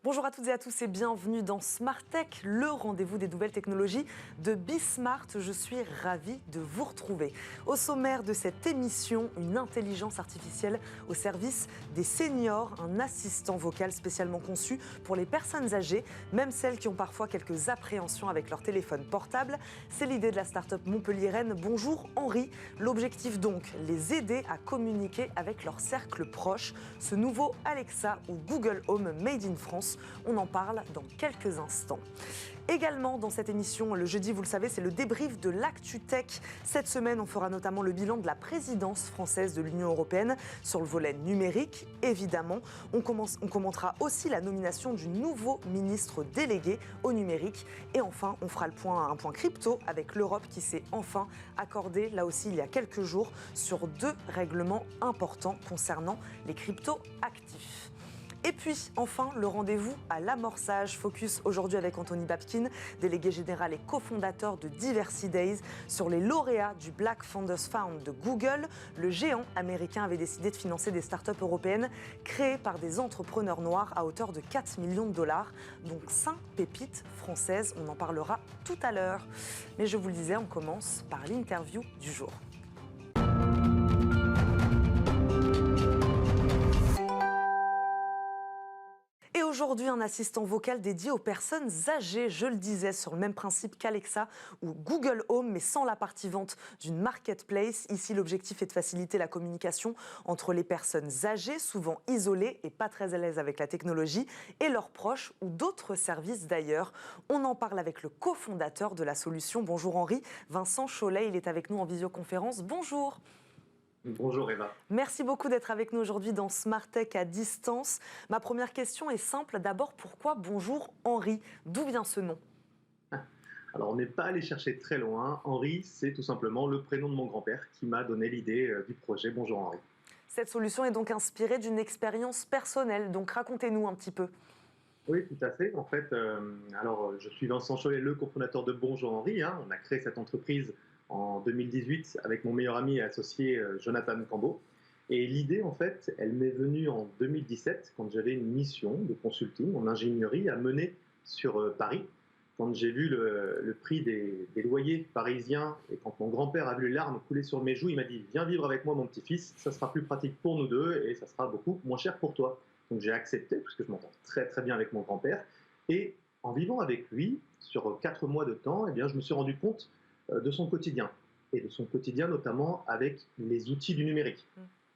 Bonjour à toutes et à tous et bienvenue dans Smart Tech, le rendez-vous des nouvelles technologies de Bismart. Je suis ravie de vous retrouver. Au sommaire de cette émission, une intelligence artificielle au service des seniors, un assistant vocal spécialement conçu pour les personnes âgées, même celles qui ont parfois quelques appréhensions avec leur téléphone portable. C'est l'idée de la start-up montpelliéraine Bonjour Henri. L'objectif donc, les aider à communiquer avec leur cercle proche. Ce nouveau Alexa ou Google Home Made in France. On en parle dans quelques instants. Également dans cette émission, le jeudi, vous le savez, c'est le débrief de l'ActuTech. Cette semaine, on fera notamment le bilan de la présidence française de l'Union européenne sur le volet numérique, évidemment. On commentera aussi la nomination du nouveau ministre délégué au numérique. Et enfin, on fera un point crypto avec l'Europe qui s'est enfin accordé, là aussi il y a quelques jours, sur 2 règlements importants concernant les cryptos actifs. Et puis, enfin, le rendez-vous à l'amorçage. Focus aujourd'hui avec Anthony Babkin, délégué général et cofondateur de Diversity Days, sur les lauréats du Black Founders Fund de Google. Le géant américain avait décidé de financer des startups européennes créées par des entrepreneurs noirs à hauteur de 4 millions de dollars, donc 5 pépites françaises. On en parlera tout à l'heure. Mais je vous le disais, on commence par l'interview du jour. Et aujourd'hui, un assistant vocal dédié aux personnes âgées, je le disais, sur le même principe qu'Alexa ou Google Home, mais sans la partie vente d'une marketplace. Ici, l'objectif est de faciliter la communication entre les personnes âgées, souvent isolées et pas très à l'aise avec la technologie, et leurs proches ou d'autres services d'ailleurs. On en parle avec le cofondateur de la solution. Bonjour Henri, Vincent Cholet, il est avec nous en visioconférence. Bonjour. Bonjour Eva. Merci beaucoup d'être avec nous aujourd'hui dans Smart Tech à distance. Ma première question est simple. D'abord, pourquoi Bonjour Henri? D'où vient ce nom? Alors, on n'est pas allé chercher très loin. Henri, c'est tout simplement le prénom de mon grand-père qui m'a donné l'idée du projet Bonjour Henri. Cette solution est donc inspirée d'une expérience personnelle. Donc, racontez-nous un petit peu. Oui, tout à fait. En fait, je suis Vincent Cholet, le cofondateur de Bonjour Henri. On a créé cette entreprise en 2018 avec mon meilleur ami et associé Jonathan Cambo. Et l'idée, en fait, elle m'est venue en 2017 quand j'avais une mission de consulting en ingénierie à mener sur Paris. Quand j'ai vu le prix des loyers parisiens et quand mon grand-père a vu les larmes couler sur mes joues, il m'a dit « Viens vivre avec moi, mon petit-fils, ça sera plus pratique pour nous deux et ça sera beaucoup moins cher pour toi. » Donc j'ai accepté, puisque je m'entends très très bien avec mon grand-père. Et en vivant avec lui, sur 4 mois de temps, eh bien, je me suis rendu compte de son quotidien. Et de son quotidien notamment avec les outils du numérique.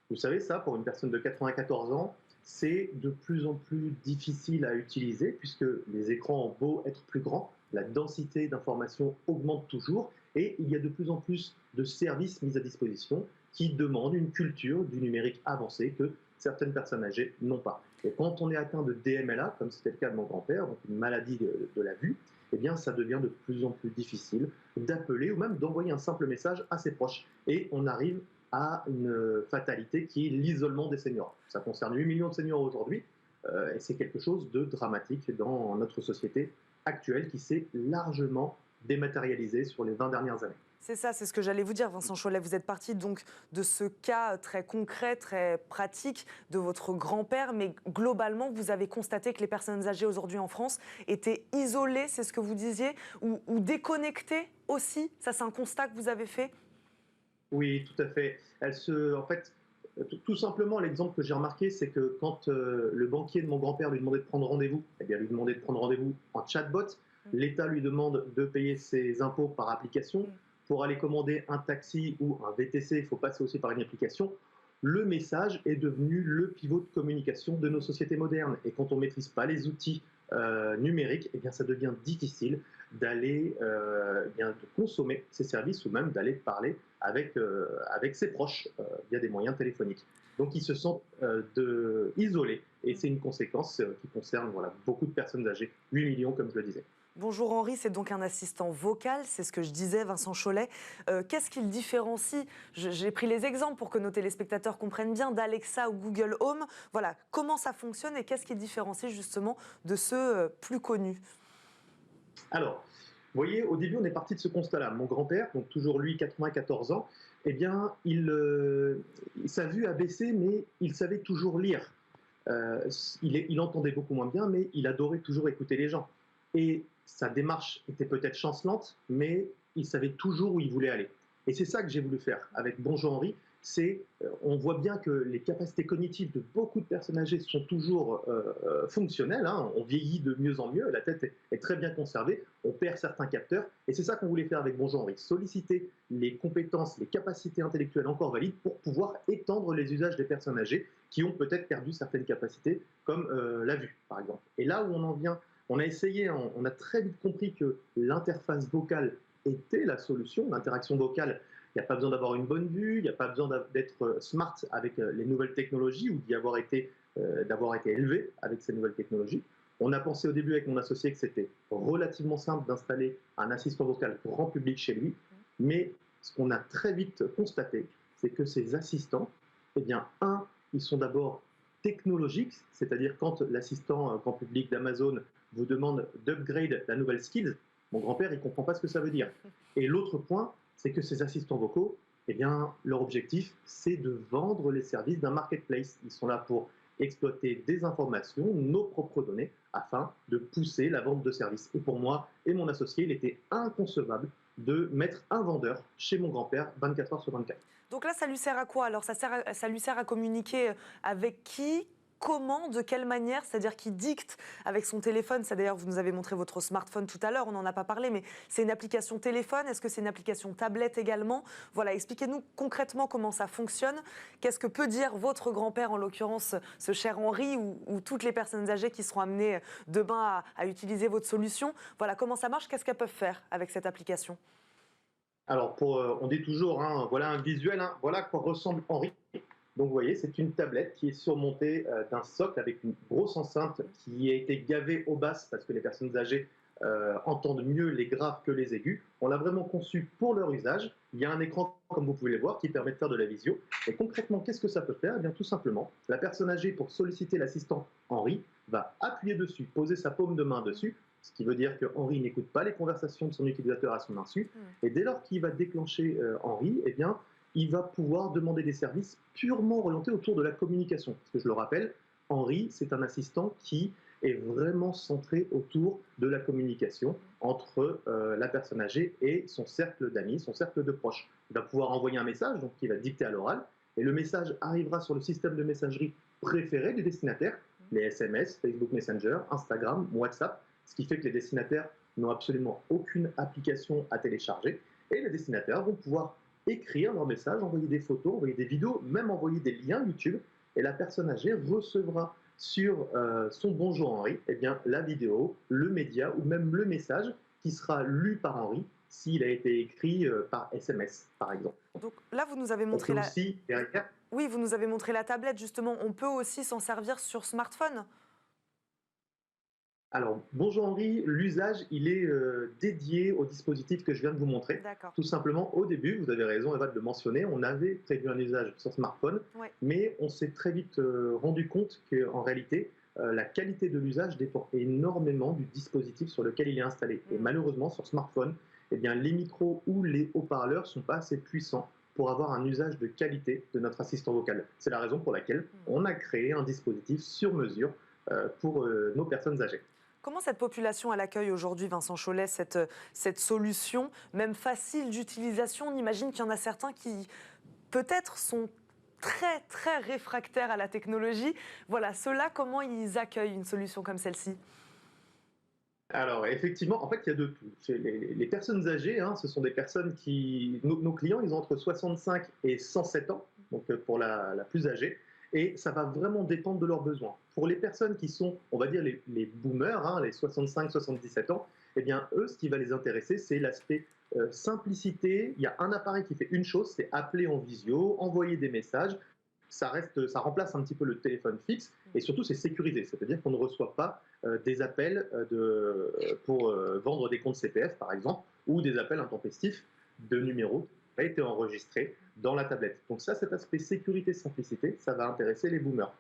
Vous savez, ça, pour une personne de 94 ans, c'est de plus en plus difficile à utiliser puisque les écrans ont beau être plus grands, la densité d'informations augmente toujours et il y a de plus en plus de services mis à disposition qui demandent une culture du numérique avancée que certaines personnes âgées n'ont pas. Et quand on est atteint de DMLA, comme c'était le cas de mon grand-père, donc une maladie de la vue, eh bien, ça devient de plus en plus difficile d'appeler ou même d'envoyer un simple message à ses proches. Et on arrive à une fatalité qui est l'isolement des seniors. Ça concerne 8 millions de seniors aujourd'hui, et c'est quelque chose de dramatique dans notre société actuelle qui s'est largement dématérialisée sur les 20 dernières années. C'est ça, c'est ce que j'allais vous dire, Vincent Cholet. Vous êtes parti donc de ce cas très concret, très pratique de votre grand-père, mais globalement, vous avez constaté que les personnes âgées aujourd'hui en France étaient isolées, c'est ce que vous disiez, ou déconnectées aussi. Ça, c'est un constat que vous avez fait? Oui, tout à fait. Tout simplement, l'exemple que j'ai remarqué, c'est que quand le banquier de mon grand-père lui demandait de prendre rendez-vous, eh bien, lui demandait de prendre rendez-vous en chatbot. L'État lui demande de payer ses impôts par application. Pour aller commander un taxi ou un VTC, il faut passer aussi par une application. Le message est devenu le pivot de communication de nos sociétés modernes. Et quand on ne maîtrise pas les outils numériques, eh bien, ça devient difficile d'aller de consommer ces services ou même d'aller parler avec ses proches via des moyens téléphoniques. Donc ils se sentent isolés et c'est une conséquence qui concerne beaucoup de personnes âgées, 8 millions comme je le disais. Bonjour Henri, c'est donc un assistant vocal, c'est ce que je disais, Vincent Cholet. Qu'est-ce qu'il différencie? J'ai pris les exemples pour que nos téléspectateurs comprennent bien d'Alexa ou Google Home. Voilà, comment ça fonctionne et qu'est-ce qui différencie justement de ceux plus connus? Alors, vous voyez, au début, on est parti de ce constat-là. Mon grand-père, donc toujours lui, 94 ans, eh bien, sa vue a baissé, mais il savait toujours lire. il entendait beaucoup moins bien, mais il adorait toujours écouter les gens. Et sa démarche était peut-être chancelante, mais il savait toujours où il voulait aller. Et c'est ça que j'ai voulu faire avec Bonjour Henri. On voit bien que les capacités cognitives de beaucoup de personnes âgées sont toujours fonctionnelles. Hein. On vieillit de mieux en mieux, la tête est très bien conservée, on perd certains capteurs. Et c'est ça qu'on voulait faire avec Bonjour Henri, solliciter les compétences, les capacités intellectuelles encore valides pour pouvoir étendre les usages des personnes âgées qui ont peut-être perdu certaines capacités, comme la vue, par exemple. Et là où on en vient, on a essayé, on a très vite compris que l'interface vocale était la solution, l'interaction vocale. Il n'y a pas besoin d'avoir une bonne vue, il n'y a pas besoin d'être smart avec les nouvelles technologies ou d'avoir été élevé avec ces nouvelles technologies. On a pensé au début avec mon associé que c'était relativement simple d'installer un assistant vocal grand public chez lui, mais ce qu'on a très vite constaté, c'est que ces assistants, eh bien, ils sont d'abord technologiques, c'est-à-dire quand l'assistant grand public d'Amazon vous demande d'upgrade la nouvelle skills, mon grand-père, il ne comprend pas ce que ça veut dire. Et l'autre point, c'est que ces assistants vocaux, eh bien, leur objectif, c'est de vendre les services d'un marketplace. Ils sont là pour exploiter des informations, nos propres données, afin de pousser la vente de services. Et pour moi et mon associé, il était inconcevable de mettre un vendeur chez mon grand-père 24 heures sur 24. Donc là, ça lui sert à quoi? Alors, ça lui sert à communiquer avec qui? Comment, de quelle manière? C'est-à-dire qu'il dicte avec son téléphone. Ça, d'ailleurs, vous nous avez montré votre smartphone tout à l'heure, on n'en a pas parlé, mais c'est une application téléphone. Est-ce que c'est une application tablette également? Voilà, expliquez-nous concrètement comment ça fonctionne. Qu'est-ce que peut dire votre grand-père, en l'occurrence, ce cher Henri, ou toutes les personnes âgées qui seront amenées demain à utiliser votre solution? Voilà, comment ça marche? Qu'est-ce qu'elles peuvent faire avec cette application? Alors, on dit toujours, hein, voilà un visuel, hein, voilà à quoi ressemble Henri. Donc, vous voyez, c'est une tablette qui est surmontée d'un socle avec une grosse enceinte qui a été gavée aux basses parce que les personnes âgées entendent mieux les graves que les aigus. On l'a vraiment conçu pour leur usage. Il y a un écran, comme vous pouvez le voir, qui permet de faire de la visio. Et concrètement, qu'est-ce que ça peut faire? Eh bien, tout simplement, la personne âgée, pour solliciter l'assistant Henri, va appuyer dessus, poser sa paume de main dessus, ce qui veut dire que Henri n'écoute pas les conversations de son utilisateur à son insu. Et dès lors qu'il va déclencher Henri, eh bien, il va pouvoir demander des services purement orientés autour de la communication. Parce que je le rappelle, Henri, c'est un assistant qui est vraiment centré autour de la communication entre la personne âgée et son cercle d'amis, son cercle de proches. Il va pouvoir envoyer un message, donc il va dicter à l'oral, et le message arrivera sur le système de messagerie préféré du destinataire, les SMS, Facebook Messenger, Instagram, WhatsApp, ce qui fait que les destinataires n'ont absolument aucune application à télécharger, et les destinataires vont pouvoir écrire leur message, envoyer des photos, envoyer des vidéos, même envoyer des liens YouTube, et la personne âgée recevra sur son Bonjour Henri, eh bien, la vidéo, le média ou même le message qui sera lu par Henri s'il a été écrit par SMS, par exemple. Donc là, vous nous avez montré Oui, vous nous avez montré la tablette, justement. On peut aussi s'en servir sur smartphone? Alors, Bonjour Henri, l'usage, il est dédié au dispositif que je viens de vous montrer. Tout simplement, au début, vous avez raison, Eva, de le mentionner, on avait prévu un usage sur smartphone, mais on s'est très vite rendu compte qu'en réalité, la qualité de l'usage dépend énormément du dispositif sur lequel il est installé. Et malheureusement, sur smartphone, eh bien, les micros ou les haut-parleurs ne sont pas assez puissants pour avoir un usage de qualité de notre assistant vocal. C'est la raison pour laquelle on a créé un dispositif sur mesure pour nos personnes âgées. Comment cette population elle accueille aujourd'hui, Vincent Chollet, cette solution, même facile d'utilisation? On imagine qu'il y en a certains qui, peut-être, sont très, très réfractaires à la technologie. Voilà, ceux-là, comment ils accueillent une solution comme celle-ci? Alors, effectivement, en fait, il y a de tout. Les personnes âgées, hein, ce sont des personnes qui... Nos clients, ils ont entre 65 et 107 ans, donc pour la plus âgée, et ça va vraiment dépendre de leurs besoins. Pour les personnes qui sont, on va dire, les boomers, hein, les 65-77 ans, eh bien, eux, ce qui va les intéresser, c'est l'aspect simplicité. Il y a un appareil qui fait une chose, c'est appeler en visio, envoyer des messages. Ça remplace un petit peu le téléphone fixe, et surtout, c'est sécurisé. C'est-à-dire qu'on ne reçoit pas des appels pour vendre des comptes CPF, par exemple, ou des appels intempestifs de numéros qui ont été enregistrés dans la tablette. Donc ça, cet aspect sécurité-simplicité, ça va intéresser les boomers.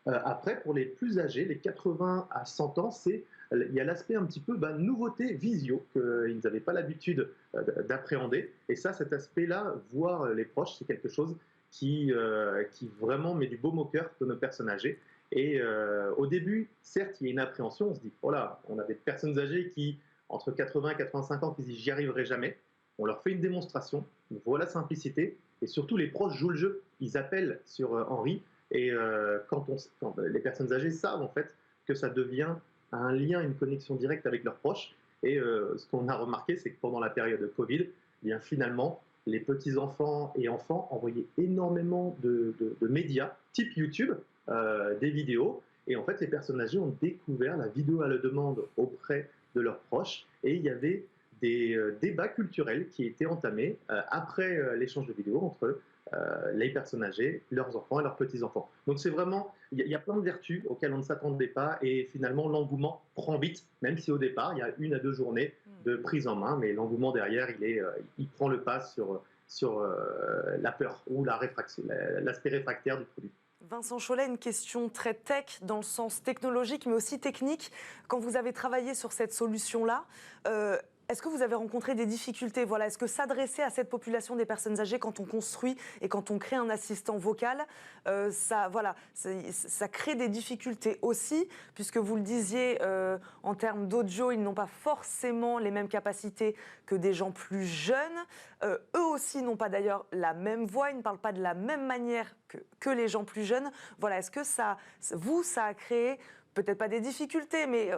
Après, pour les plus âgés, les 80 à 100 ans, il y a l'aspect un petit peu nouveauté visio qu'ils n'avaient pas l'habitude d'appréhender. Et ça, cet aspect-là, voir les proches, c'est quelque chose qui vraiment met du baume au cœur de nos personnes âgées. Et au début, certes, il y a une appréhension, on se dit, oh là, on a des personnes âgées qui, entre 80 et 85 ans, qui se disent, j'y arriverai jamais. On leur fait une démonstration, on voit la simplicité, et surtout les proches jouent le jeu. Ils appellent sur Henri, et quand les personnes âgées savent en fait que ça devient un lien, une connexion directe avec leurs proches. Et ce qu'on a remarqué, c'est que pendant la période de Covid, eh bien, finalement, les petits-enfants et enfants envoyaient énormément de médias, type YouTube, des vidéos. Et en fait, les personnes âgées ont découvert la vidéo à la demande auprès de leurs proches. Et il y avait des débats culturels qui étaient entamés après l'échange de vidéos entre les personnes âgées, leurs enfants et leurs petits-enfants. Donc c'est vraiment, il y a plein de vertus auxquelles on ne s'attendait pas et finalement l'engouement prend vite, même si au départ il y a 1 à 2 journées de prise en main, mais l'engouement derrière il prend le pas sur la peur ou l'aspect réfractaire du produit. Vincent Chollet, une question très tech dans le sens technologique mais aussi technique. Quand vous avez travaillé sur cette solution-là, est-ce que vous avez rencontré des difficultés? Voilà, est-ce que s'adresser à cette population des personnes âgées quand on construit et quand on crée un assistant vocal, ça crée des difficultés aussi, puisque vous le disiez, en termes d'audio, ils n'ont pas forcément les mêmes capacités que des gens plus jeunes. Eux aussi n'ont pas d'ailleurs la même voix, ils ne parlent pas de la même manière que les gens plus jeunes. Voilà, est-ce que ça a créé, peut-être pas des difficultés, mais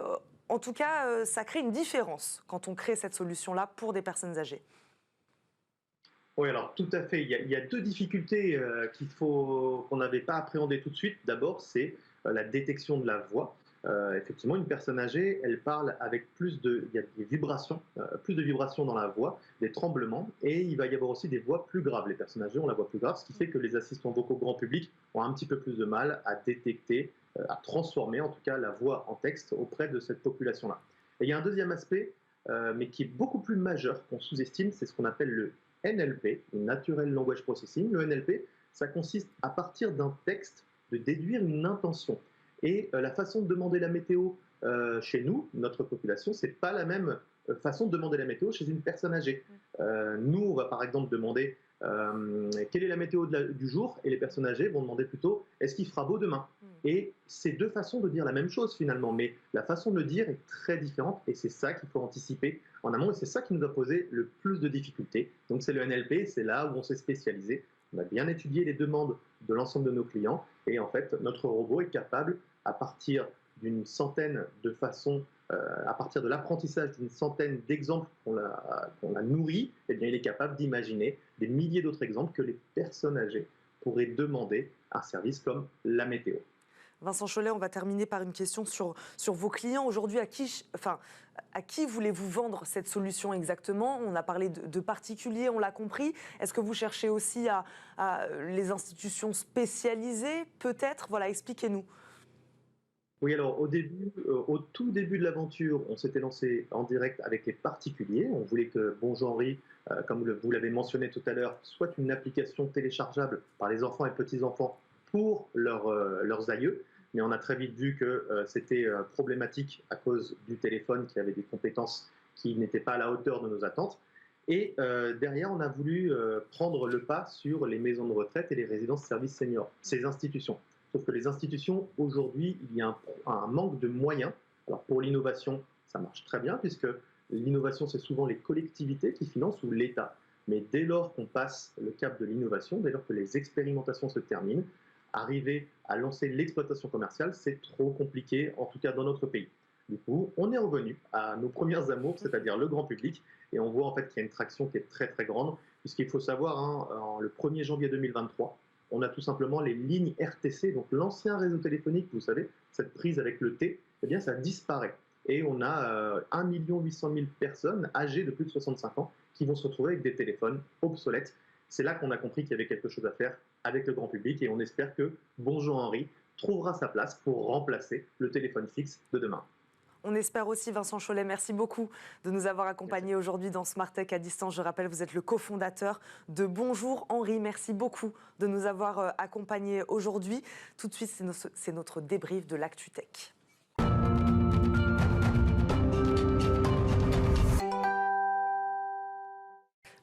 en tout cas, ça crée une différence quand on crée cette solution-là pour des personnes âgées. Oui, alors tout à fait. Il y a 2 difficultés qu'on n'avait pas appréhendées tout de suite. D'abord, c'est la détection de la voix. Effectivement, une personne âgée, elle parle avec il y a des vibrations, plus de vibrations dans la voix, des tremblements, et il va y avoir aussi des voix plus graves. Les personnes âgées ont la voix plus grave, ce qui fait que les assistants vocaux grand public ont un petit peu plus de mal à détecter, à transformer en tout cas la voix en texte auprès de cette population-là. Et il y a un deuxième aspect, mais qui est beaucoup plus majeur, qu'on sous-estime, c'est ce qu'on appelle le NLP, le Natural Language Processing. Le NLP, ça consiste à partir d'un texte de déduire une intention. Et la façon de demander la météo chez nous, notre population, c'est pas la même façon de demander la météo chez une personne âgée. Nous, on va par exemple demander quelle est la météo du jour, et les personnes âgées vont demander plutôt est-ce qu'il fera beau demain. Et c'est 2 façons de dire la même chose finalement, mais la façon de le dire est très différente, et c'est ça qu'il faut anticiper en amont, et c'est ça qui nous a posé le plus de difficultés. Donc c'est le NLP, c'est là où on s'est spécialisé. On a bien étudié les demandes de l'ensemble de nos clients, et en fait notre robot est capable, à partir d'une centaine de façons, à partir de l'apprentissage d'une centaine d'exemples qu'on a nourris, eh bien, il est capable d'imaginer des milliers d'autres exemples que les personnes âgées pourraient demander un service comme la météo. Vincent Chollet, on va terminer par une question sur vos clients. Aujourd'hui, à qui voulez-vous vendre cette solution exactement? On a parlé de particuliers, on l'a compris. Est-ce que vous cherchez aussi à les institutions spécialisées, peut-être? Voilà, expliquez-nous. Oui, alors au tout début de l'aventure, on s'était lancé en direct avec les particuliers. On voulait que Bonjour Henri, comme vous l'avez mentionné tout à l'heure, soit une application téléchargeable par les enfants et petits-enfants pour leurs aïeux. Mais on a très vite vu que c'était problématique à cause du téléphone qui avait des compétences qui n'étaient pas à la hauteur de nos attentes. Et derrière, on a voulu prendre le pas sur les maisons de retraite et les résidences services seniors, ces institutions. Sauf que les institutions, aujourd'hui, il y a un manque de moyens. Alors pour l'innovation, ça marche très bien, puisque l'innovation, c'est souvent les collectivités qui financent ou l'État. Mais dès lors qu'on passe le cap de l'innovation, dès lors que les expérimentations se terminent, arriver à lancer l'exploitation commerciale, c'est trop compliqué, en tout cas dans notre pays. Du coup, on est revenu à nos premières amours, c'est-à-dire le grand public, et on voit en fait qu'il y a une traction qui est très très grande, puisqu'il faut savoir, le 1er janvier 2023, on a tout simplement les lignes RTC, donc l'ancien réseau téléphonique, vous savez, cette prise avec le T, eh bien ça disparaît. Et on a 1 800 000 personnes âgées de plus de 65 ans qui vont se retrouver avec des téléphones obsolètes. C'est là qu'on a compris qu'il y avait quelque chose à faire avec le grand public, et on espère que Bonjour Henri trouvera sa place pour remplacer le téléphone fixe de demain. On espère aussi, Vincent Chollet, merci beaucoup de nous avoir accompagnés aujourd'hui dans Smart Tech à distance. Je rappelle, vous êtes le cofondateur de Bonjour Henri. Merci beaucoup de nous avoir accompagnés aujourd'hui. Tout de suite, c'est notre débrief de l'ActuTech.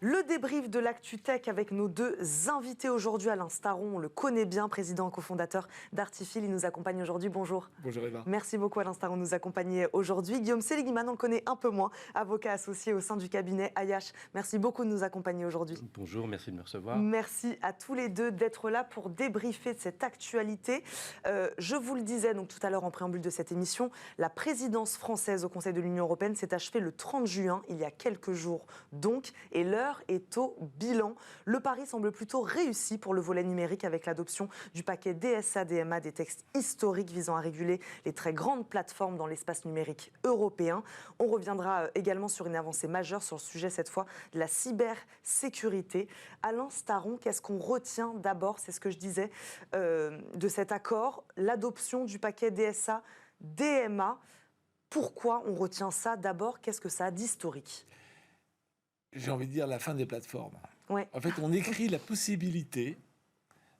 Le débrief de l'ActuTech avec nos deux invités aujourd'hui. Alain Staron, on le connaît bien, président et cofondateur d'Artifil. Il nous accompagne aujourd'hui. Bonjour. Bonjour Eva. Merci beaucoup Alain Staron de nous accompagner aujourd'hui. Guillaume Seligman, on le connaît un peu moins, avocat associé au sein du cabinet Ayache. Merci beaucoup de nous accompagner aujourd'hui. Bonjour, merci de me recevoir. Merci à tous les deux d'être là pour débriefer de cette actualité. Je vous le disais donc tout à l'heure en préambule de cette émission, la présidence française au Conseil de l'Union européenne s'est achevée le 30 juin, il y a quelques jours donc, et l'heure est au bilan. Le pari semble plutôt réussi pour le volet numérique avec l'adoption du paquet DSA-DMA, des textes historiques visant à réguler les très grandes plateformes dans l'espace numérique européen. On reviendra également sur une avancée majeure sur le sujet cette fois de la cybersécurité. Alain Staron, qu'est-ce qu'on retient d'abord, c'est ce que je disais, de cet accord, l'adoption du paquet DSA-DMA. Pourquoi on retient ça d'abord? Qu'est-ce que ça a d'historique? J'ai envie de dire la fin des plateformes. Ouais. En fait, on écrit la possibilité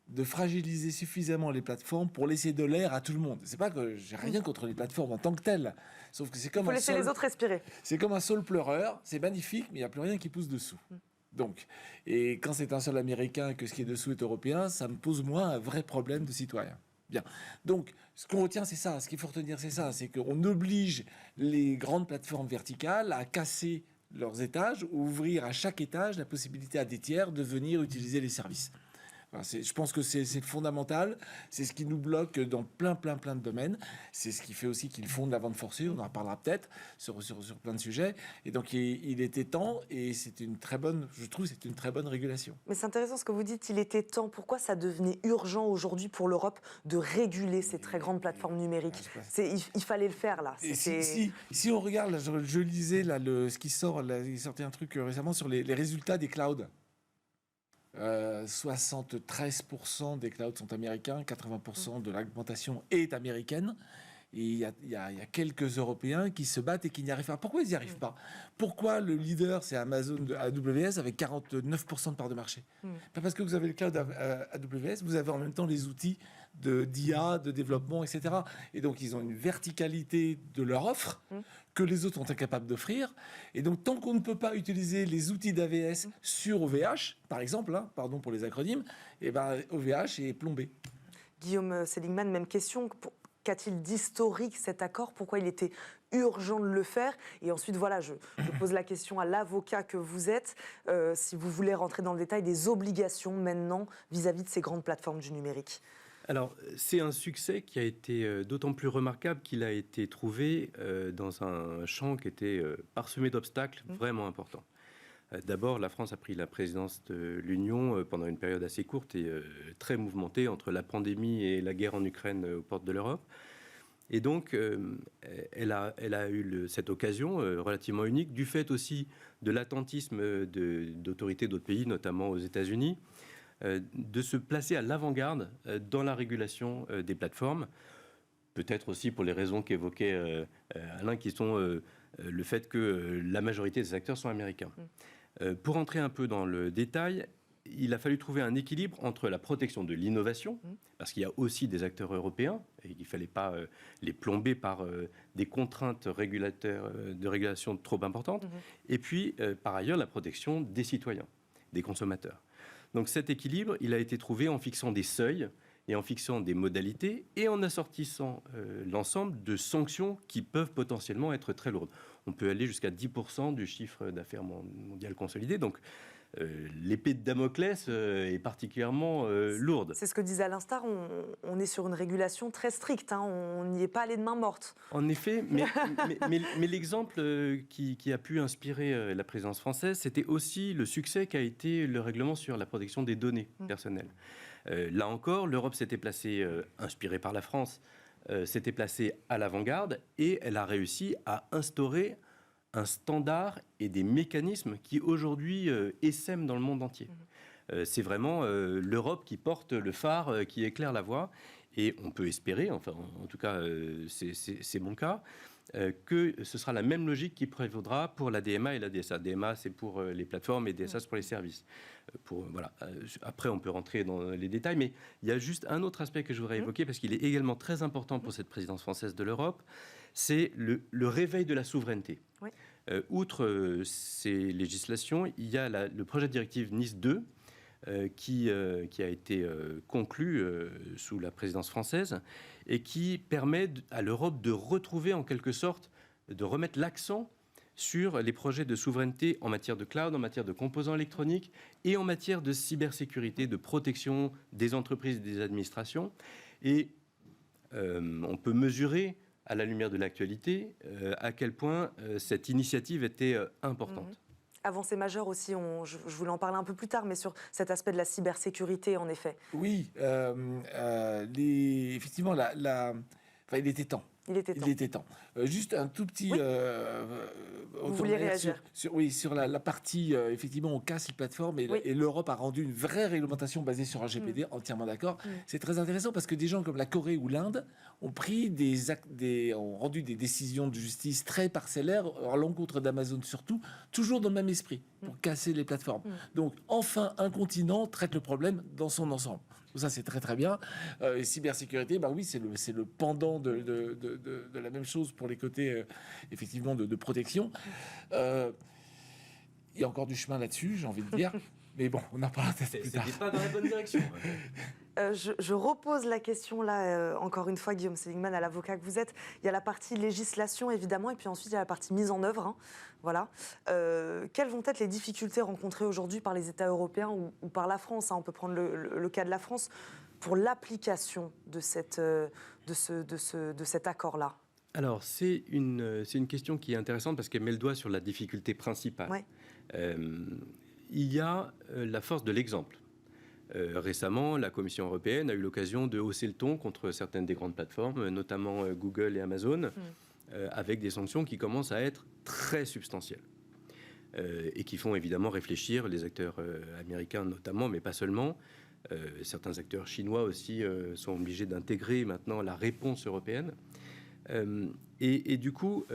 de fragiliser suffisamment les plateformes pour laisser de l'air à tout le monde. C'est pas que j'ai rien contre les plateformes en tant que telles, sauf que c'est comme Il faut laisser les autres respirer. C'est comme un saule pleureur, c'est magnifique, mais il n'y a plus rien qui pousse dessous. Donc, et quand c'est un sol américain et que ce qui est dessous est européen, ça me pose moi un vrai problème de citoyen. Bien. Donc, ce qu'on retient, c'est ça. Ce qu'il faut retenir, c'est ça. C'est qu'on oblige les grandes plateformes verticales à casser leurs étages, ou ouvrir à chaque étage la possibilité à des tiers de venir utiliser les services. Enfin, je pense que c'est fondamental. C'est ce qui nous bloque dans plein de domaines. C'est ce qui fait aussi qu'ils font de la vente forcée. On en reparlera peut-être sur plein de sujets. Et donc, il était temps, et c'est une très bonne, je trouve, c'est une très bonne régulation. Mais c'est intéressant ce que vous dites, il était temps. Pourquoi ça devenait urgent aujourd'hui pour l'Europe de réguler ces très grandes plateformes numériques? Il fallait le faire, là. Si on regarde, là, je lisais là, ce qui sort, là, il sortait un truc récemment sur les résultats des clouds. 73% des clouds sont américains, 80% de l'augmentation est américaine. Et il y a quelques Européens qui se battent et qui n'y arrivent pas. Pourquoi ils n'y arrivent pas? Pourquoi le leader, c'est Amazon AWS avec 49% de part de marché? Pas parce que vous avez le cloud AWS, vous avez en même temps les outils d'IA, de développement, etc. Et donc, ils ont une verticalité de leur offre que les autres sont incapables d'offrir. Et donc, tant qu'on ne peut pas utiliser les outils d'AWS sur OVH, par exemple, hein, pardon pour les acronymes, et ben, OVH est plombé. Guillaume Seligman, même question. Qu'a-t-il d'historique cet accord? Pourquoi il était urgent de le faire? Et ensuite, voilà, je pose la question à l'avocat que vous êtes, si vous voulez rentrer dans le détail des obligations maintenant vis-à-vis de ces grandes plateformes du numérique. Alors, c'est un succès qui a été d'autant plus remarquable qu'il a été trouvé dans un champ qui était parsemé d'obstacles vraiment importants. D'abord, la France a pris la présidence de l'Union pendant une période assez courte et très mouvementée entre la pandémie et la guerre en Ukraine aux portes de l'Europe. Et donc, elle a eu cette occasion relativement unique, du fait aussi de l'attentisme d'autorités d'autres pays, notamment aux États-Unis, de se placer à l'avant-garde dans la régulation des plateformes. Peut-être aussi pour les raisons qu'évoquait Alain, qui sont le fait que la majorité des acteurs sont américains. Pour entrer un peu dans le détail, il a fallu trouver un équilibre entre la protection de l'innovation, parce qu'il y a aussi des acteurs européens, et qu'il ne fallait pas les plomber par des contraintes de régulation trop importantes, et puis, par ailleurs, la protection des citoyens, des consommateurs. Donc cet équilibre, il a été trouvé en fixant des seuils, et en fixant des modalités, et en assortissant l'ensemble de sanctions qui peuvent potentiellement être très lourdes. On peut aller jusqu'à 10% du chiffre d'affaires mondial consolidé. Donc, l'épée de Damoclès est particulièrement lourde. C'est ce que disait Alain Staron, on est sur une régulation très stricte, hein, on n'y est pas allé de main morte. En effet, mais l'exemple qui a pu inspirer la présidence française, c'était aussi le succès qu'a été le règlement sur la protection des données personnelles. Là encore, l'Europe s'était placée, inspirée par la France, s'était placée à l'avant-garde, et elle a réussi à instaurer un standard et des mécanismes qui aujourd'hui essaiment dans le monde entier. C'est vraiment l'Europe qui porte le phare, qui éclaire la voie, et on peut espérer, enfin en tout cas c'est mon cas, que ce sera la même logique qui prévaudra pour la DMA et la DSA. DMA, c'est pour les plateformes, et DSA, c'est pour les services. Voilà. Après, on peut rentrer dans les détails, mais il y a juste un autre aspect que je voudrais évoquer, parce qu'il est également très important pour cette présidence française de l'Europe, c'est le réveil de la souveraineté. Oui. Outre ces législations, il y a le projet de directive Nice 2 qui a été conclu sous la présidence française et qui permet à l'Europe de retrouver en quelque sorte, de remettre l'accent sur les projets de souveraineté en matière de cloud, en matière de composants électroniques et en matière de cybersécurité, de protection des entreprises et des administrations. Et on peut mesurer, à la lumière de l'actualité, à quel point cette initiative était importante. Avancée majeure aussi, je voulais en parler un peu plus tard, mais sur cet aspect de la cybersécurité, en effet. Oui, effectivement, il était temps. Il était temps. Juste un tout petit... Oui. Vous vouliez réagir sur la partie, effectivement, on casse les plateformes et l'Europe a rendu une vraie réglementation basée sur un RGPD, entièrement d'accord. C'est très intéressant parce que des gens comme la Corée ou l'Inde ont pris ont rendu des décisions de justice très parcellaires à l'encontre d'Amazon surtout, toujours dans le même esprit, pour casser les plateformes. Donc, enfin, un continent traite le problème dans son ensemble. Ça, c'est très, très bien. Et cybersécurité, oui, c'est le pendant de la même chose pour les côtés, effectivement, de protection. Il y a encore du chemin là-dessus, j'ai envie de dire. Mais bon, on en parlera peut-être plus tard. C'est pas dans la bonne direction. Je repose la question là, encore une fois, Guillaume Seligman, à l'avocat que vous êtes. Il y a la partie législation, évidemment, et puis ensuite, il y a la partie mise en œuvre. Voilà. Quelles vont être les difficultés rencontrées aujourd'hui par les États européens ou par la France, on peut prendre le cas de la France, pour l'application de cet accord-là? Alors, c'est une question qui est intéressante parce qu'elle met le doigt sur la difficulté principale. Ouais. Il y a la force de l'exemple. Récemment, la Commission européenne a eu l'occasion de hausser le ton contre certaines des grandes plateformes, notamment Google et Amazon, avec des sanctions qui commencent à être très substantielles et qui font évidemment réfléchir les acteurs américains notamment, mais pas seulement. Certains acteurs chinois aussi sont obligés d'intégrer maintenant la réponse européenne. Et du coup,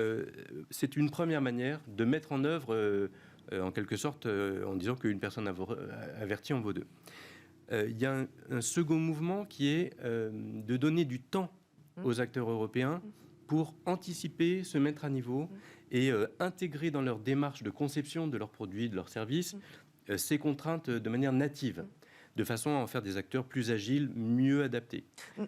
c'est une première manière de mettre en œuvre, en quelque sorte, en disant qu'une personne avertie en vaut deux. Il y a un second mouvement qui est de donner du temps aux acteurs européens pour anticiper, se mettre à niveau et intégrer dans leur démarche de conception de leurs produits, de leurs services, ces contraintes de manière native, de façon à en faire des acteurs plus agiles, mieux adaptés.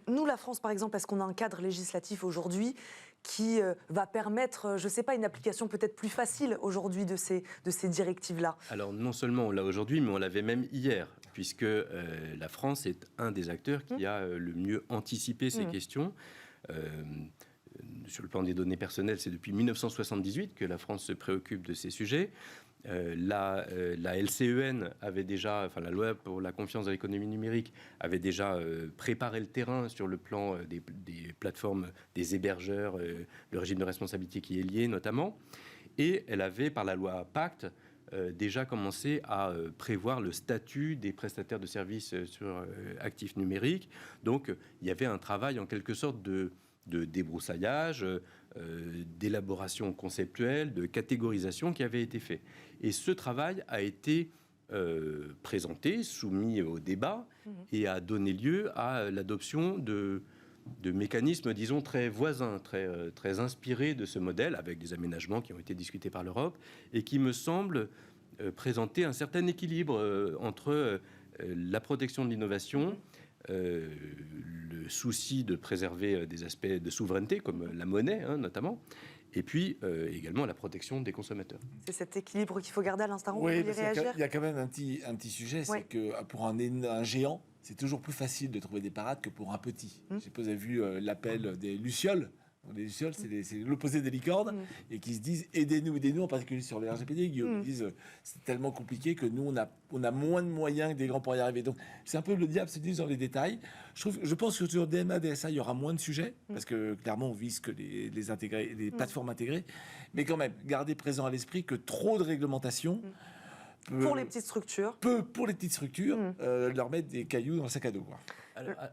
Nous, la France, par exemple, est-ce qu'on a un cadre législatif aujourd'hui qui va permettre, je ne sais pas, une application peut-être plus facile aujourd'hui de ces directives-là? Alors non seulement on l'a aujourd'hui, mais on l'avait même hier, puisque la France est un des acteurs qui a le mieux anticipé ces questions. Sur le plan des données personnelles, c'est depuis 1978 que la France se préoccupe de ces sujets. La LCEN avait déjà, enfin la loi pour la confiance dans l'économie numérique avait déjà préparé le terrain sur le plan des plateformes, des hébergeurs, le régime de responsabilité qui est lié notamment. Et elle avait, par la loi Pacte, déjà commencé à prévoir le statut des prestataires de services sur actifs numériques. Donc il y avait un travail en quelque sorte de débroussaillage, d'élaboration conceptuelle, de catégorisation qui avait été fait. Et ce travail a été présenté, soumis au débat et a donné lieu à l'adoption de mécanismes, disons, très voisins, très inspirés de ce modèle, avec des aménagements qui ont été discutés par l'Europe et qui me semblent présenter un certain équilibre entre la protection de l'innovation, le souci de préserver des aspects de souveraineté, comme la monnaie notamment, et puis également la protection des consommateurs. C'est cet équilibre qu'il faut garder à l'instant. Oui, il y a quand même un petit sujet, c'est que pour un géant, c'est toujours plus facile de trouver des parades que pour un petit. Je sais pas, vous avez vu l'appel des lucioles. Les lucioles, c'est l'opposé des licornes, et qui se disent aidez-nous, en particulier sur les RGPD. Ils disent c'est tellement compliqué que nous, on a moins de moyens que des grands pour y arriver. Donc, c'est un peu le diable se dit dans les détails. Je pense que sur DMA, DSA, il y aura moins de sujets, parce que clairement, on vise que les plateformes intégrées. Mais quand même, gardez présent à l'esprit que trop de réglementation. Pour les petites structures. Pour les petites structures, leur mettre des cailloux dans le sac à dos, quoi.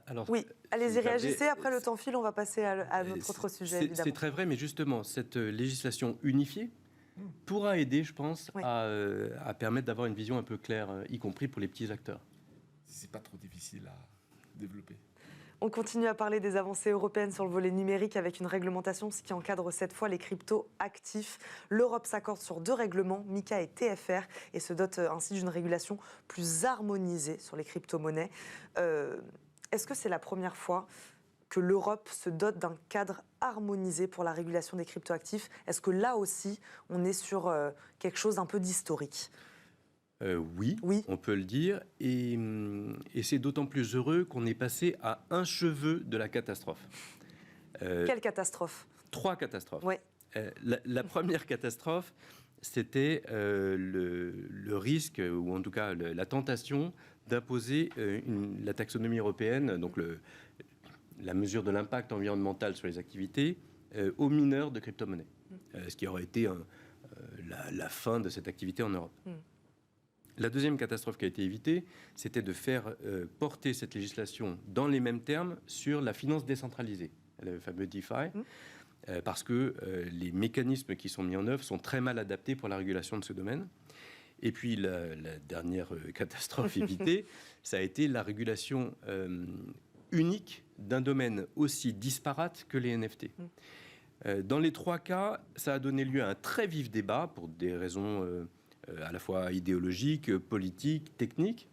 Alors, oui, allez-y, réagissez. Après le temps file, on va passer à notre autre sujet, évidemment. C'est très vrai, mais justement, cette législation unifiée pourra aider, je pense, à permettre d'avoir une vision un peu claire, y compris pour les petits acteurs. C'est pas trop difficile à développer. On continue à parler des avancées européennes sur le volet numérique avec une réglementation qui encadre cette fois les cryptos actifs. L'Europe s'accorde sur 2 règlements, MiCA et TFR, et se dote ainsi d'une régulation plus harmonisée sur les crypto-monnaies. Est-ce que c'est la première fois que l'Europe se dote d'un cadre harmonisé pour la régulation des cryptoactifs? Est-ce que là aussi, on est sur quelque chose d'un peu d'historique? Oui, on peut le dire. Et c'est d'autant plus heureux qu'on est passé à un cheveu de la catastrophe. Quelle catastrophe? 3 catastrophes. Ouais. La première catastrophe, c'était le risque, ou en tout cas la tentation, d'imposer la taxonomie européenne, donc la mesure de l'impact environnemental sur les activités, aux mineurs de crypto-monnaies. Ce qui aurait été la fin de cette activité en Europe. La deuxième catastrophe qui a été évitée, c'était de faire porter cette législation dans les mêmes termes sur la finance décentralisée, le fameux DeFi, parce que les mécanismes qui sont mis en œuvre sont très mal adaptés pour la régulation de ce domaine. Et puis la dernière catastrophe évitée, ça a été la régulation unique d'un domaine aussi disparate que les NFT. Dans les 3 cas, ça a donné lieu à un très vif débat pour des raisons à la fois idéologiques, politiques, techniques.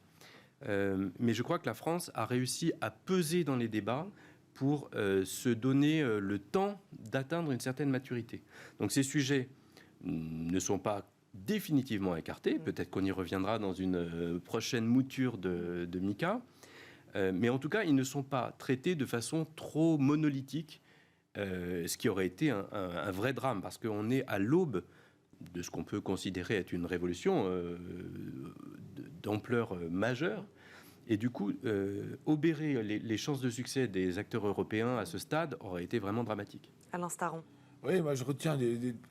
Mais je crois que la France a réussi à peser dans les débats pour se donner le temps d'atteindre une certaine maturité. Donc ces sujets ne sont pas définitivement écartés. Peut-être qu'on y reviendra dans une prochaine mouture de MiCA. Mais en tout cas, ils ne sont pas traités de façon trop monolithique, ce qui aurait été un vrai drame, parce qu'on est à l'aube de ce qu'on peut considérer être une révolution d'ampleur majeure. Et du coup, obérer les chances de succès des acteurs européens à ce stade aurait été vraiment dramatique. Alain Staron. Oui, moi je retiens,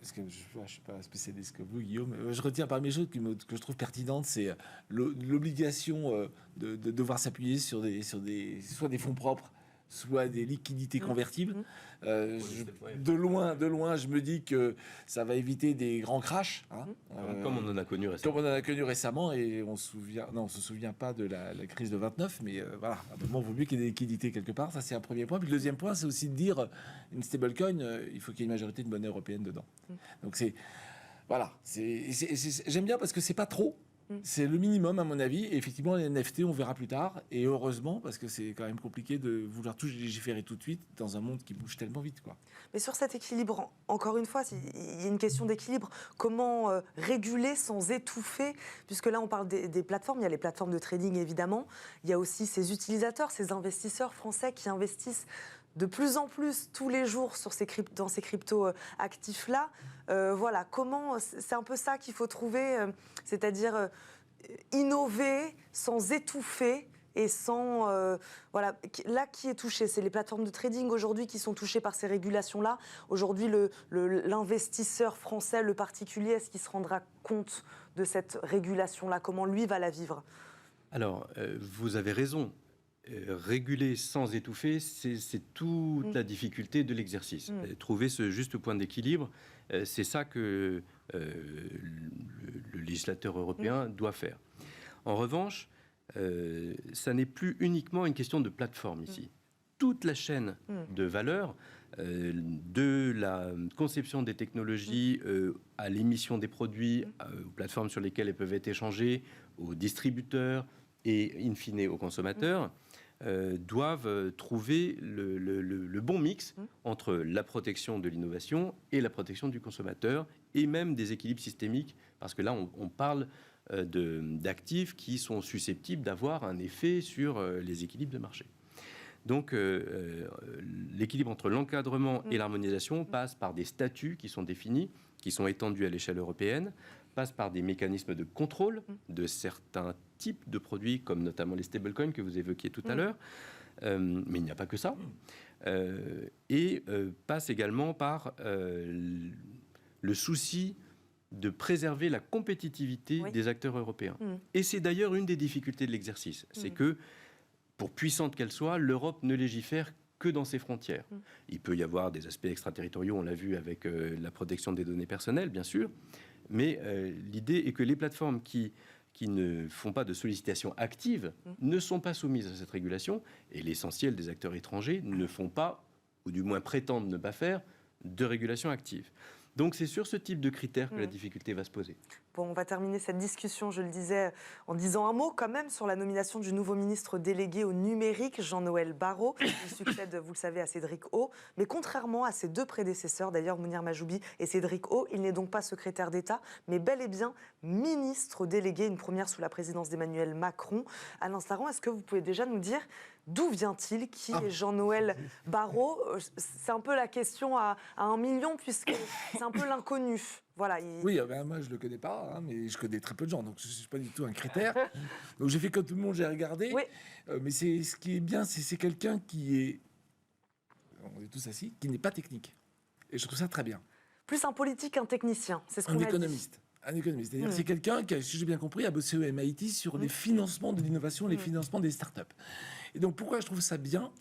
parce que je ne suis pas spécialiste comme vous, Guillaume, je retiens parmi les choses que je trouve pertinentes, c'est l'obligation de devoir s'appuyer sur soit des fonds propres, soit des liquidités convertibles. De loin, je me dis que ça va éviter des grands crashs. Comme on en a connu récemment. Et on se souvient pas de la crise de 29, mais voilà, à un moment, il vaut mieux qu'il y ait des liquidités quelque part. Ça, c'est un premier point. Puis le deuxième point, c'est aussi de dire, une stablecoin, il faut qu'il y ait une majorité de monnaie européenne dedans. Donc j'aime bien parce que c'est pas trop. C'est le minimum, à mon avis. Et effectivement, les NFT, on verra plus tard. Et heureusement, parce que c'est quand même compliqué de vouloir tout légiférer tout de suite dans un monde qui bouge tellement vite, quoi. Mais sur cet équilibre, encore une fois, il y a une question d'équilibre. Comment réguler sans étouffer? Puisque là, on parle des plateformes. Il y a les plateformes de trading, évidemment. Il y a aussi ces utilisateurs, ces investisseurs français qui investissent de plus en plus tous les jours dans ces crypto-actifs-là. Voilà, c'est un peu ça qu'il faut trouver, c'est-à-dire innover sans étouffer et sans... voilà, là, qui est touché? C'est les plateformes de trading aujourd'hui qui sont touchées par ces régulations-là. Aujourd'hui, l'investisseur français, le particulier, est-ce qu'il se rendra compte de cette régulation-là? Comment lui va la vivre? Alors, vous avez raison. Réguler sans étouffer, c'est toute la difficulté de l'exercice. Trouver ce juste point d'équilibre, c'est ça que le législateur européen doit faire. En revanche, ça n'est plus uniquement une question de plateforme ici. Toute la chaîne de valeur, de la conception des technologies à l'émission des produits, aux plateformes sur lesquelles elles peuvent être échangées, aux distributeurs et, in fine, aux consommateurs, doivent trouver le bon mix entre la protection de l'innovation et la protection du consommateur, et même des équilibres systémiques, parce que là, on parle d'actifs qui sont susceptibles d'avoir un effet sur les équilibres de marché. Donc, l'équilibre entre l'encadrement et l'harmonisation passe par des statuts qui sont définis, qui sont étendus à l'échelle européenne, passe par des mécanismes de contrôle de certains types de produits, comme notamment les stablecoins que vous évoquiez tout à l'heure. Mais il n'y a pas que ça. Et passe également par le souci de préserver la compétitivité des acteurs européens. Et c'est d'ailleurs une des difficultés de l'exercice. C'est que, pour puissante qu'elle soit, l'Europe ne légifère que dans ses frontières. Il peut y avoir des aspects extraterritoriaux, on l'a vu avec la protection des données personnelles, bien sûr, mais l'idée est que les plateformes qui qui ne font pas de sollicitation active ne sont pas soumises à cette régulation, et l'essentiel des acteurs étrangers ne font pas, ou du moins prétendent ne pas faire, de régulation active. Donc c'est sur ce type de critères que la difficulté va se poser. Bon, on va terminer cette discussion, je le disais, en disant un mot quand même sur la nomination du nouveau ministre délégué au numérique, Jean-Noël Barrot. Il succède, vous le savez, à Cédric O. Mais contrairement à ses deux prédécesseurs, d'ailleurs Mounir Majoubi et Cédric O, il n'est donc pas secrétaire d'État, mais bel et bien ministre délégué, une première sous la présidence d'Emmanuel Macron. Alain Staron, est-ce que vous pouvez déjà nous dire d'où vient-il? Qui est Jean-Noël Barrot? C'est un peu la question à 1 million, puisque c'est un peu l'inconnu. Voilà, Oui, moi je ne le connais pas, mais je connais très peu de gens, donc je ne suis pas du tout un critère. Donc j'ai fait comme tout le monde, j'ai regardé. Oui. Mais ce qui est bien, c'est quelqu'un qui est, on est tous assis, qui n'est pas technique. Et je trouve ça très bien. Plus un politique qu'un technicien, c'est ce qu'on a dit. Un économiste. C'est-à-dire c'est quelqu'un qui, si j'ai bien compris, a bossé au MIT sur les financements de l'innovation, les financements des startups. Et donc pourquoi je trouve ça bien?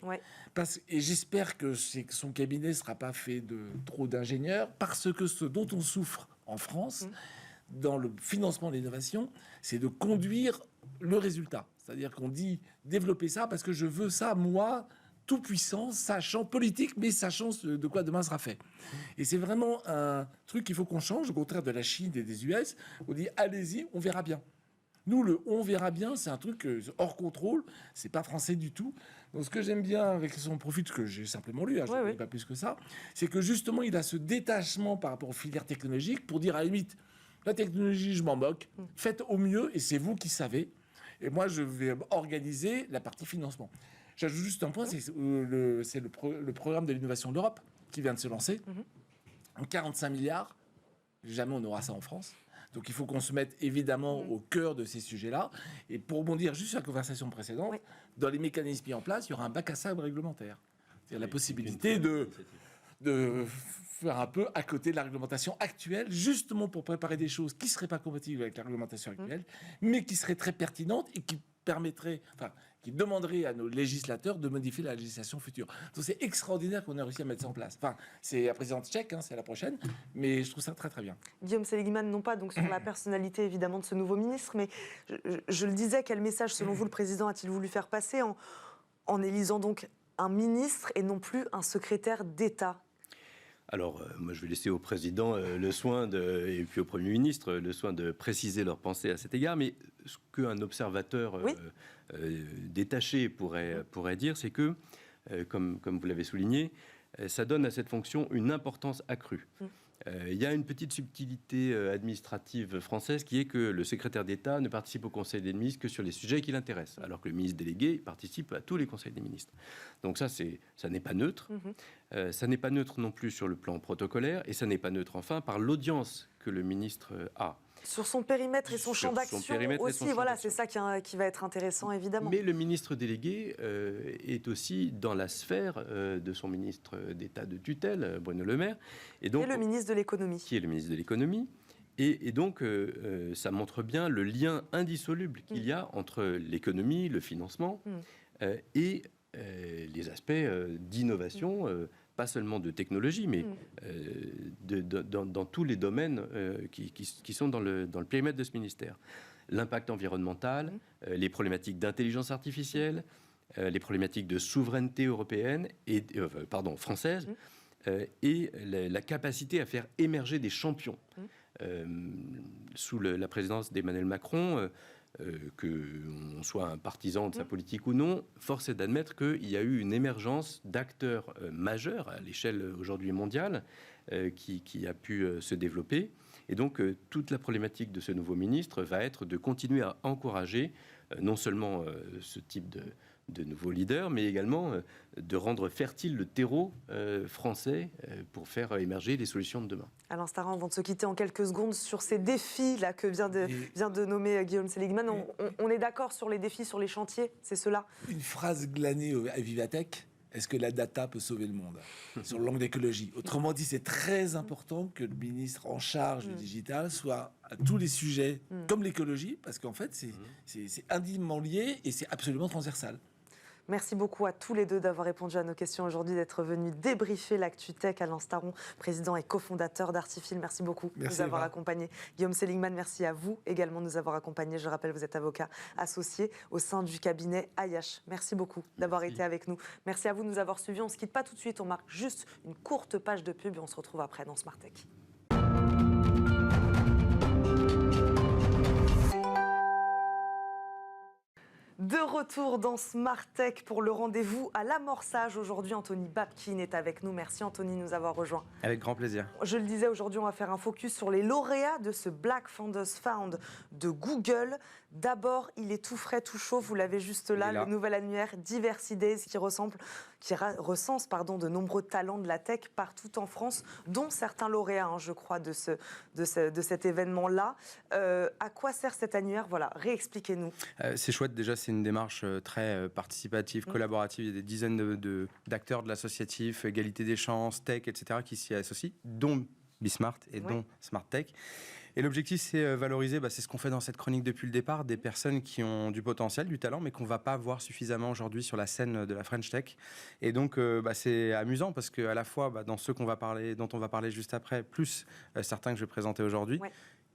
Et j'espère que son cabinet ne sera pas fait de trop d'ingénieurs, parce que ce dont on souffre en France, dans le financement de l'innovation, c'est de conduire le résultat. C'est-à-dire qu'on dit développer ça parce que je veux ça, moi, tout puissant, sachant politique, mais sachant de quoi demain sera fait. Et c'est vraiment un truc qu'il faut qu'on change, au contraire de la Chine et des US. On dit allez-y, on verra bien. Nous, le on verra bien, c'est un truc hors contrôle, c'est pas français du tout. Donc ce que j'aime bien avec son profil, ce que j'ai simplement lu, je ne connais pas plus que ça, c'est que justement il a ce détachement par rapport aux filières technologiques pour dire à la limite, la technologie, je m'en moque, faites au mieux et c'est vous qui savez. Et moi, je vais organiser la partie financement. J'ajoute juste un point, c'est le programme de l'innovation de l'Europe qui vient de se lancer. 45 milliards, jamais on aura ça en France. Donc il faut qu'on se mette évidemment au cœur de ces sujets-là. Et pour rebondir juste sur la conversation précédente, dans les mécanismes mis en place, il y aura un bac à sable réglementaire. C'est-à-dire la possibilité de faire un peu à côté de la réglementation actuelle, justement pour préparer des choses qui ne seraient pas compatibles avec la réglementation actuelle, mais qui seraient très pertinentes et qui permettraient, qui demanderait à nos législateurs de modifier la législation future. Donc c'est extraordinaire qu'on ait réussi à mettre ça en place. C'est la présidente tchèque, c'est la prochaine, mais je trouve ça très très bien. Guillaume Seligman, non pas donc sur la personnalité évidemment de ce nouveau ministre, mais je le disais, quel message selon vous le président a-t-il voulu faire passer en élisant donc un ministre et non plus un secrétaire d'État? Alors, moi, je vais laisser au président le soin et puis au Premier ministre le soin de préciser leurs pensées à cet égard. Mais ce qu'un observateur détaché pourrait dire, c'est que, comme vous l'avez souligné, ça donne à cette fonction une importance accrue. Il y a une petite subtilité administrative française qui est que le secrétaire d'État ne participe au Conseil des ministres que sur les sujets qui l'intéressent, alors que le ministre délégué participe à tous les conseils des ministres. Donc ça n'est pas neutre. Ça n'est pas neutre non plus sur le plan protocolaire, et ça n'est pas neutre enfin par l'audience que le ministre a. Sur son périmètre et son champ d'action aussi, voilà, c'est ça qui va être intéressant évidemment. Mais le ministre délégué est aussi dans la sphère de son ministre d'État de tutelle, Bruno Le Maire. Et donc, qui est le ministre de l'économie. Qui est le ministre de l'économie. Et donc, ça montre bien le lien indissoluble qu'il y a entre l'économie, le financement et les aspects d'innovation, pas seulement de technologie, mais dans tous les domaines qui sont dans le périmètre de ce ministère. L'impact environnemental, les problématiques d'intelligence artificielle, les problématiques de souveraineté européenne française, et la capacité à faire émerger des champions. Sous la présidence d'Emmanuel Macron, qu'on soit un partisan de sa politique ou non, force est d'admettre qu'il y a eu une émergence d'acteurs majeurs à l'échelle aujourd'hui mondiale qui a pu se développer. Et donc, toute la problématique de ce nouveau ministre va être de continuer à encourager non seulement ce type de nouveaux leaders, mais également de rendre fertile le terreau français pour faire émerger les solutions de demain. Alain Staron, avant de se quitter en quelques secondes sur ces défis là que vient de nommer Guillaume Seligman, on est d'accord sur les défis, sur les chantiers, c'est cela? Une phrase glanée à Vivatech: est-ce que la data peut sauver le monde? Sur l'angle d'écologie. Autrement dit, c'est très important que le ministre en charge du digital soit à tous les sujets, comme l'écologie, parce qu'en fait, c'est intimement lié et c'est absolument transversal. Merci beaucoup à tous les deux d'avoir répondu à nos questions aujourd'hui, d'être venus débriefer l'actu tech. Alain Staron, président et cofondateur d'Artifil, merci beaucoup de nous avoir accompagnés. Guillaume Seligman, merci à vous également de nous avoir accompagnés. Je rappelle, vous êtes avocat associé au sein du cabinet Ayache. Merci beaucoup d'avoir été avec nous. Merci à vous de nous avoir suivis. On ne se quitte pas tout de suite, on marque juste une courte page de pub et on se retrouve après dans Smart Tech. De retour dans Smart Tech pour le rendez-vous à l'amorçage. Aujourd'hui, Anthony Babkin est avec nous. Merci Anthony de nous avoir rejoints. Avec grand plaisir. Je le disais, aujourd'hui, on va faire un focus sur les lauréats de ce Black Founders Fund de Google. D'abord, il est tout frais, tout chaud. Vous l'avez juste là, le nouvel annuaire Diversity Days qui recense de nombreux talents de la tech partout en France, dont certains lauréats, je crois, de cet événement-là. À quoi sert cet annuaire? Voilà, réexpliquez-nous. C'est chouette. Déjà, c'est une démarche très participative, collaborative. Il y a des dizaines d'acteurs de l'associatif, égalité des chances, tech, etc., qui s'y associent, dont Bismart et dont Smart Tech. Et l'objectif, c'est valoriser, c'est ce qu'on fait dans cette chronique depuis le départ, des personnes qui ont du potentiel, du talent, mais qu'on ne va pas voir suffisamment aujourd'hui sur la scène de la French Tech. Et donc, c'est amusant parce qu'à la fois, dans ceux dont on va parler juste après, plus certains que je vais présenter aujourd'hui,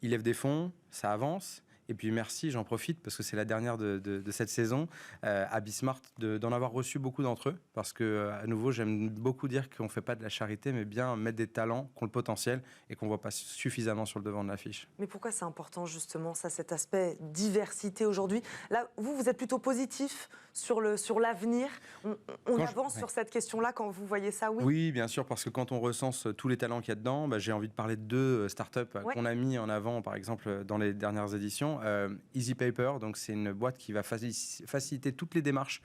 ils lèvent des fonds, ça avance. Et puis merci, j'en profite parce que c'est la dernière de cette saison à Bismart d'en avoir reçu beaucoup d'entre eux parce que à nouveau j'aime beaucoup dire qu'on ne fait pas de la charité mais bien mettre des talents qui ont le potentiel et qu'on ne voit pas suffisamment sur le devant de l'affiche. Mais pourquoi c'est important justement ça, cet aspect diversité aujourd'hui? Là, vous êtes plutôt positif sur l'avenir. On avance sur cette question-là quand vous voyez ça, oui? Oui, bien sûr, parce que quand on recense tous les talents qu'il y a dedans, j'ai envie de parler de deux startups qu'on a mis en avant, par exemple, dans les dernières éditions. Easy Paper, donc c'est une boîte qui va faciliter toutes les démarches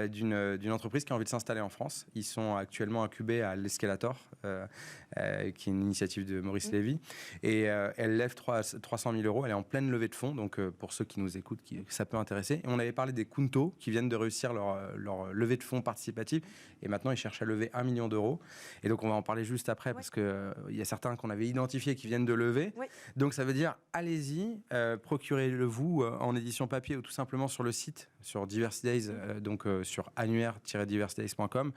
d'une entreprise qui a envie de s'installer en France. Ils sont actuellement incubés à l'Escalator, qui est une initiative de Maurice Lévy, et elle lève 300 000 €. Elle est en pleine levée de fonds, donc pour ceux qui nous écoutent, ça peut intéresser. Et on avait parlé des Kunto, qui viennent de réussir leur levée de fonds participative, et maintenant ils cherchent à lever 1 million €. Et donc on va en parler juste après, parce qu'il y a certains qu'on avait identifiés qui viennent de lever. Donc ça veut dire, allez-y, procurez-le vous en édition papier ou tout simplement sur le site, sur Diversity Days, donc sur annuaire-diversitydays.com.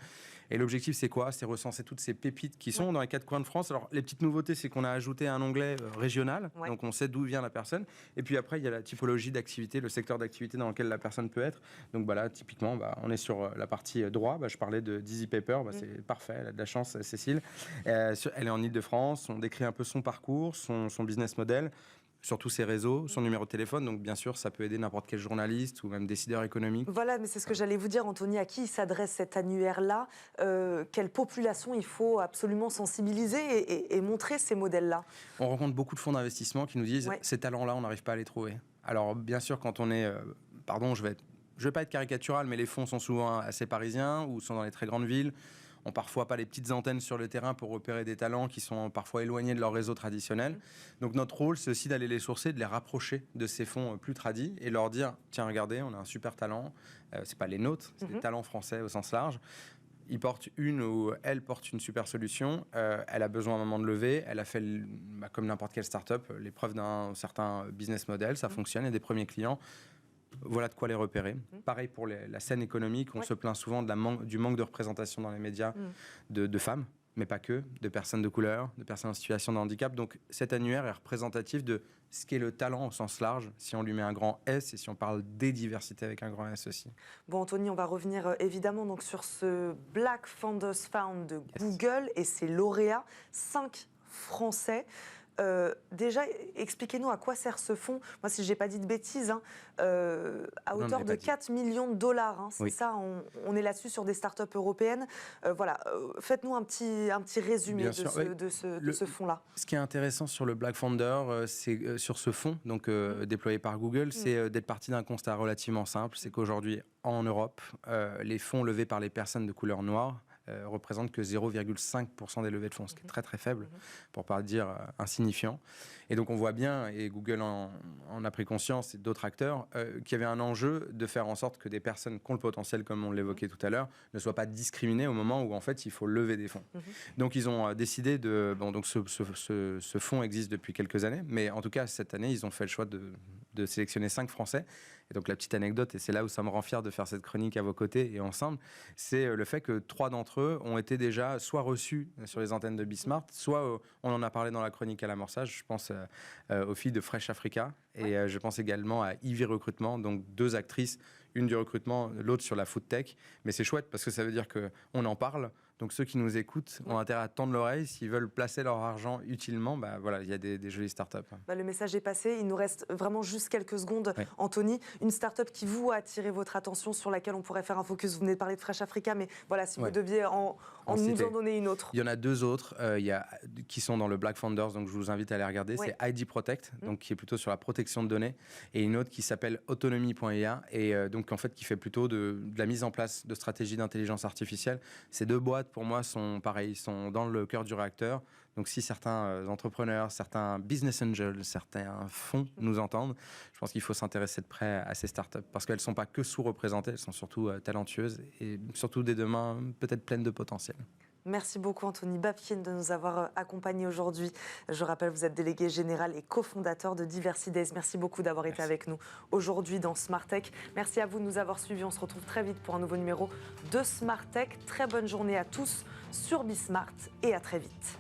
Et l'objectif, c'est quoi? C'est recenser toutes ces pépites qui sont dans les quatre coins de France. Alors, les petites nouveautés, c'est qu'on a ajouté un onglet régional, donc on sait d'où vient la personne. Et puis après, il y a la typologie d'activité, le secteur d'activité dans lequel la personne peut être. Donc là, typiquement, on est sur la partie droit. Je parlais de Easy Paper, c'est parfait, elle a de la chance, Cécile. Elle est en Ile-de-France, on décrit un peu son parcours, son business model, sur tous ses réseaux, son numéro de téléphone. Donc, bien sûr, ça peut aider n'importe quel journaliste ou même décideur économique. Voilà, mais c'est ce que j'allais vous dire, Anthony. À qui s'adresse cet annuaire-là? Quelle population il faut absolument sensibiliser et montrer ces modèles-là? On rencontre beaucoup de fonds d'investissement qui nous disent ces talents-là, on n'arrive pas à les trouver. Alors, bien sûr, quand on est... je vais pas être caricatural, mais les fonds sont souvent assez parisiens ou sont dans les très grandes villes. Ont parfois pas les petites antennes sur le terrain pour repérer des talents qui sont parfois éloignés de leur réseau traditionnel. Donc notre rôle, c'est aussi d'aller les sourcer, de les rapprocher de ces fonds plus tradis et leur dire, tiens, regardez, on a un super talent, c'est pas les nôtres, c'est des talents français au sens large. Il porte elle porte une super solution, elle a besoin à un moment de lever, elle a fait, comme n'importe quelle start-up, l'épreuve d'un certain business model, ça fonctionne, il y a des premiers clients. Voilà de quoi les repérer. Pareil pour la scène économique, on se plaint souvent du manque de représentation dans les médias de femmes, mais pas que, de personnes de couleur, de personnes en situation de handicap. Donc cet annuaire est représentatif de ce qu'est le talent au sens large, si on lui met un grand S et si on parle des diversités avec un grand S aussi. Bon, Anthony, on va revenir évidemment donc, sur ce Black Founders Fund de Google et ses lauréats, 5 Français. Déjà, expliquez-nous à quoi sert ce fonds. Moi, si je n'ai pas dit de bêtises, à hauteur de 4 millions $, c'est ça, on est là-dessus sur des startups européennes. Faites-nous un petit résumé de ce fonds-là. Ce qui est intéressant sur le Black Founder, c'est sur ce fonds déployé par Google, c'est d'être parti d'un constat relativement simple, c'est qu'aujourd'hui, en Europe, les fonds levés par les personnes de couleur noire représente que 0,5% des levées de fonds, ce qui est très très faible, pour ne pas dire insignifiant. Et donc on voit bien, et Google en a pris conscience, et d'autres acteurs, qu'il y avait un enjeu de faire en sorte que des personnes qui ont le potentiel, comme on l'évoquait tout à l'heure, ne soient pas discriminées au moment où en fait il faut lever des fonds. Donc ils ont décidé donc ce fonds existe depuis quelques années, mais en tout cas cette année ils ont fait le choix de de sélectionner 5 Français. Et donc la petite anecdote, et c'est là où ça me rend fier de faire cette chronique à vos côtés et ensemble, c'est le fait que 3 d'entre eux ont été déjà soit reçus sur les antennes de Bismart, soit on en a parlé dans la chronique à l'amorçage. Je pense aux filles de Fresh Africa et je pense également à Ivy Recrutement, donc 2 actrices, une du recrutement, l'autre sur la food tech. Mais c'est chouette parce que ça veut dire qu'on en parle. Donc ceux qui nous écoutent ont intérêt à tendre l'oreille. S'ils veulent placer leur argent utilement, voilà, il y a des jolies startups. Le message est passé. Il nous reste vraiment juste quelques secondes. Oui. Anthony, une startup qui vous a attiré votre attention, sur laquelle on pourrait faire un focus. Vous venez de parler de Fresh Africa, mais voilà, si vous deviez nous en donner une autre. Il y en a 2 autres qui sont dans le Black Founders, donc je vous invite à les regarder. Oui. C'est ID Protect, donc qui est plutôt sur la protection de données, et une autre qui s'appelle Autonomy.ia, et donc en fait qui fait plutôt de la mise en place de stratégies d'intelligence artificielle. Ces 2 boîtes, pour moi, sont pareilles, sont dans le cœur du réacteur. Donc si certains entrepreneurs, certains business angels, certains fonds nous entendent, je pense qu'il faut s'intéresser de près à ces startups parce qu'elles ne sont pas que sous-représentées, elles sont surtout talentueuses et surtout dès demain peut-être pleines de potentiel. Merci beaucoup Anthony Babkin de nous avoir accompagnés aujourd'hui. Je rappelle, vous êtes délégué général et cofondateur de Diversidays. Merci beaucoup d'avoir été avec nous aujourd'hui dans Smart Tech. Merci à vous de nous avoir suivis. On se retrouve très vite pour un nouveau numéro de Smart Tech. Très bonne journée à tous sur Bismart et à très vite.